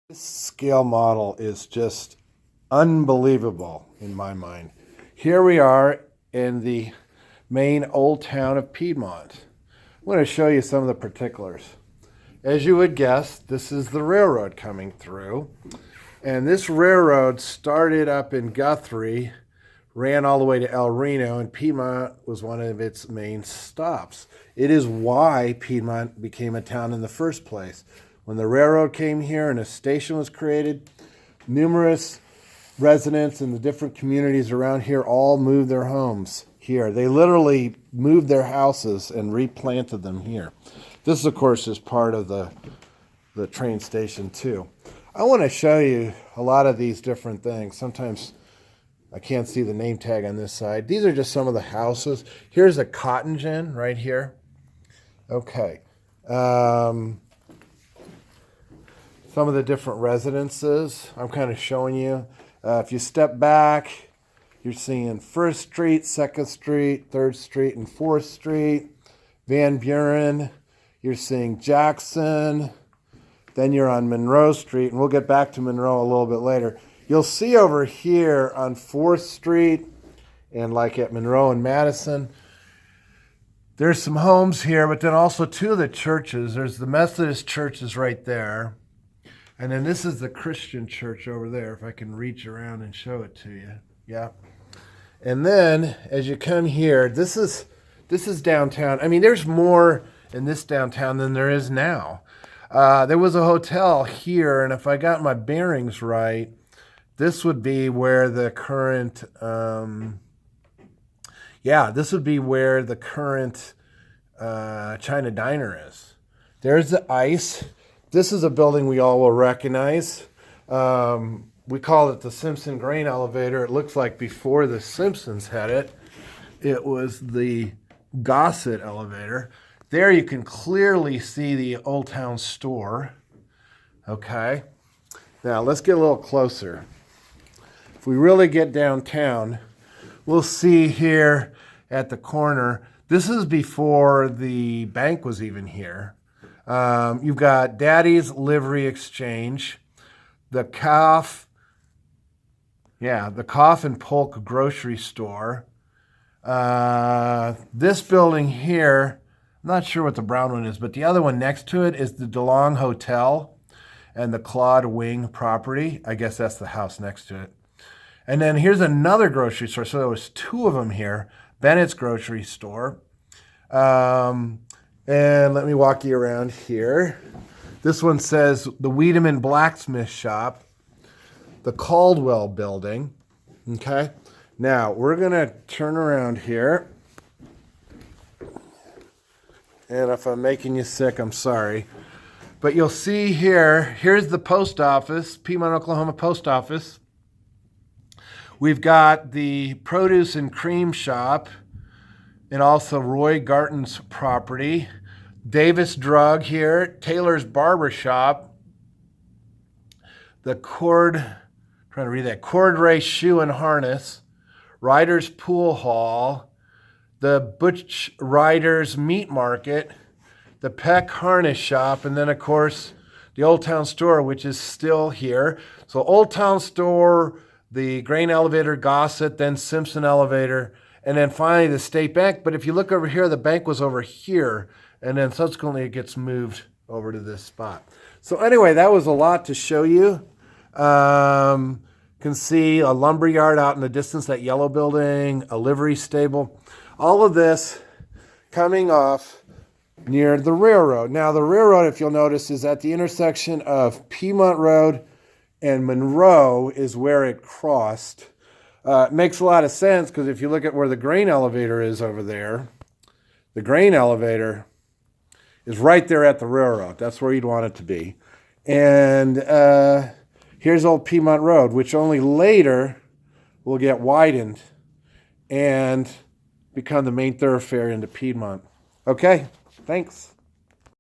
This scale model is just unbelievable in my mind. Here we are in the main old town of Piedmont. I'm going to show you some of the particulars. As you would guess, this is the railroad coming through. And this railroad started up in Guthrie, ran all the way to El Reno, and Piedmont was one of its main stops. It is why Piedmont became a town in the first place. When the railroad came here and a station was created, numerous residents in the different communities around here all moved their homes here. They literally moved their houses and replanted them here. This, of course, is part of the train station, too. I want to show you a lot of these different things. Sometimes I can't see the name tag on this side. These are just some of the houses. Here's a cotton gin right here. Okay. Some of the different residences I'm kind of showing you. If you step back, you're seeing 1st Street, 2nd Street, 3rd Street, and 4th Street. Van Buren. You're seeing Jackson. Then you're on Monroe Street, and we'll get back to Monroe a little bit later. You'll see over here on 4th Street and like at Monroe and Madison, there's some homes here, but then also two of the churches. There's the Methodist church is right there. And then this is the Christian church over there, if I can reach around and show it to you. Yeah. And then as you come here, this is downtown. I mean, there's more in this downtown than there is now. There was a hotel here, and if I got my bearings right, this would be where the current, China Diner is. There's the ICE. This is a building we all will recognize. We call it the Simpson Grain Elevator. It looks like before the Simpsons had it, it was the Gossett Elevator. There you can clearly see the Old Town Store. Okay. Now let's get a little closer. If we really get downtown, we'll see here at the corner, this is before the bank was even here. You've got Daddy's Livery Exchange, the Cough and Polk Grocery Store. This building here, I'm not sure what the brown one is, but the other one next to it is the DeLong Hotel and the Claude Wing property. I guess that's the house next to it. And then here's another grocery store. So there was two of them here. Bennett's Grocery Store. And let me walk you around here. This one says the Wiedemann Blacksmith Shop, the Caldwell Building. Okay. Now we're going to turn around here. And if I'm making you sick, I'm sorry. But you'll see here's the post office, Piedmont, Oklahoma post office. We've got the produce and cream shop and also Roy Garton's property. Davis Drug here, Taylor's Barber Shop, the Cordray Shoe and Harness, Ryder's Pool Hall, the Butch Ryder's Meat Market, the Peck Harness Shop, and then, of course, the Old Town Store, which is still here. So Old Town Store, the Grain Elevator, Gossett, then Simpson Elevator, and then finally the State Bank. But if you look over here, the bank was over here, and then subsequently it gets moved over to this spot. So anyway, that was a lot to show you. Can see a lumber yard out in the distance, that yellow building, a livery stable. All of this coming off near the railroad. Now the railroad, if you'll notice, is at the intersection of Piedmont Road and Monroe is where it crossed. It makes a lot of sense because if you look at where the grain elevator is over there, the grain elevator is right there at the railroad. That's where you'd want it to be. And here's Old Piedmont Road, which only later will get widened and become the main thoroughfare into Piedmont. Okay, thanks.